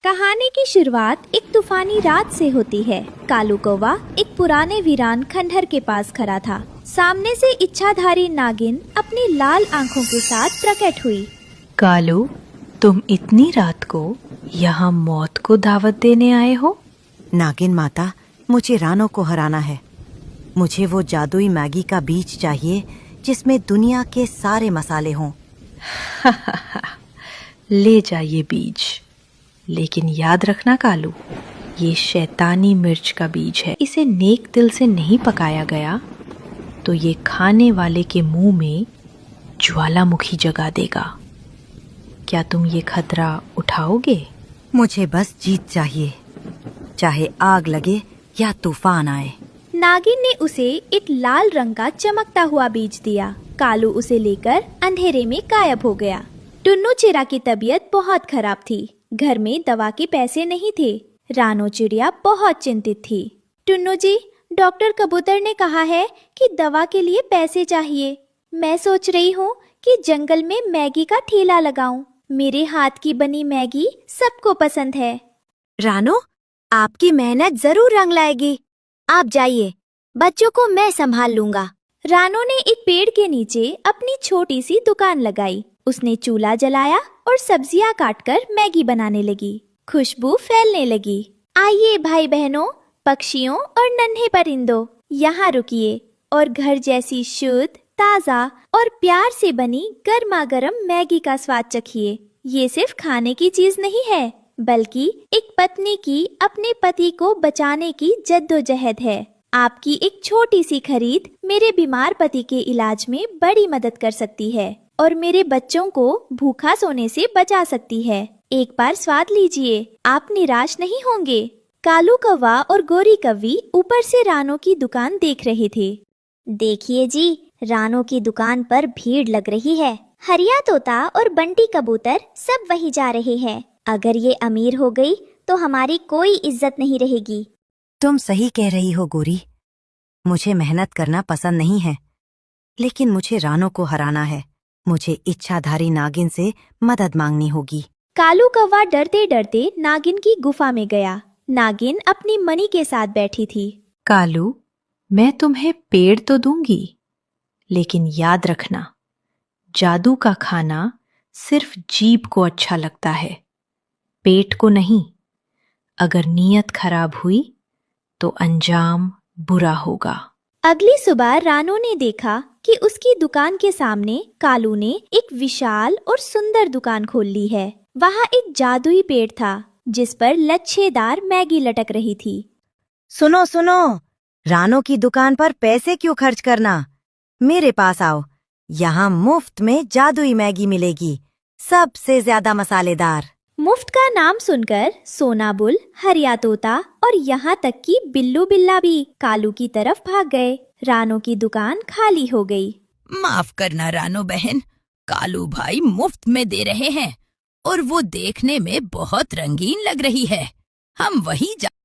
कहानी की शुरुआत एक तूफानी रात से होती है। कालू कौवा एक पुराने वीरान खंडहर के पास खड़ा था। सामने से इच्छाधारी नागिन अपनी लाल आंखों के साथ प्रकट हुई। कालू, तुम इतनी रात को यहाँ मौत को दावत देने आए हो? नागिन माता, मुझे रानो को हराना है। मुझे वो जादुई मैगी का बीज चाहिए जिसमें दुनिया के सारे मसाले हों। ले जाइए बीज, लेकिन याद रखना कालू, ये शैतानी मिर्च का बीज है। इसे नेक दिल से नहीं पकाया गया तो ये खाने वाले के मुंह में ज्वालामुखी जगा देगा। क्या तुम ये खतरा उठाओगे? मुझे बस जीत चाहिए, चाहे आग लगे या तूफान आए। नागिन ने उसे एक लाल रंग का चमकता हुआ बीज दिया। कालू उसे लेकर अंधेरे में गायब हो गया। टुन्नू चिड़ा की तबीयत बहुत खराब थी। घर में दवा के पैसे नहीं थे। रानो चिड़िया बहुत चिंतित थी। टुन्नू जी, डॉक्टर कबूतर ने कहा है कि दवा के लिए पैसे चाहिए। मैं सोच रही हूँ कि जंगल में मैगी का ठेला लगाऊं। मेरे हाथ की बनी मैगी सबको पसंद है। रानो, आपकी मेहनत जरूर रंग लाएगी। आप जाइए, बच्चों को मैं संभाल लूंगा। रानो ने एक पेड़ के नीचे अपनी छोटी सी दुकान लगाई। उसने चूल्हा जलाया और सब्जियां काटकर मैगी बनाने लगी। खुशबू फैलने लगी। आइए भाई बहनों, पक्षियों और नन्हे परिंदों, यहाँ रुकिए और घर जैसी शुद्ध, ताजा और प्यार से बनी गर्मा गर्म मैगी का स्वाद चखिए। ये सिर्फ खाने की चीज नहीं है, बल्कि एक पत्नी की अपने पति को बचाने की जद्दोजहद है। आपकी एक छोटी सी खरीद मेरे बीमार पति के इलाज में बड़ी मदद कर सकती है और मेरे बच्चों को भूखा सोने से बचा सकती है। एक बार स्वाद लीजिए, आप निराश नहीं होंगे। कालू कौवा और गोरी कौवी ऊपर से रानो की दुकान देख रहे थे। देखिए जी, रानो की दुकान पर भीड़ लग रही है। हरिया तोता और बंटी कबूतर सब वही जा रहे हैं। अगर ये अमीर हो गई तो हमारी कोई इज्जत नहीं रहेगी। तुम सही कह रही हो गोरी। मुझे मेहनत करना पसंद नहीं है, लेकिन मुझे रानो को हराना है। मुझे इच्छाधारी नागिन से मदद मांगनी होगी। कालू कौवा डरते डरते नागिन की गुफा में गया। नागिन अपनी मणि के साथ बैठी थी। कालू, मैं तुम्हें पेड़ तो दूंगी, लेकिन याद रखना, जादू का खाना सिर्फ जीभ को अच्छा लगता है, पेट को नहीं। अगर नीयत खराब हुई तो अंजाम बुरा होगा। अगली सुबह रानो ने देखा कि उसकी दुकान के सामने कालू ने एक विशाल और सुंदर दुकान खोल ली है। वहाँ एक जादुई पेड़ था जिस पर लच्छेदार मैगी लटक रही थी। सुनो सुनो, रानो की दुकान पर पैसे क्यों खर्च करना? मेरे पास आओ, यहाँ मुफ्त में जादुई मैगी मिलेगी, सबसे ज्यादा मसालेदार। मुफ्त का नाम सुनकर सोनाबुल, हरिया तोता और यहाँ तक कि बिल्लू बिल्ला भी कालू की तरफ भाग गए। रानो की दुकान खाली हो गई। माफ करना रानो बहन, कालू भाई मुफ्त में दे रहे हैं और वो देखने में बहुत रंगीन लग रही है। हम वहीं जा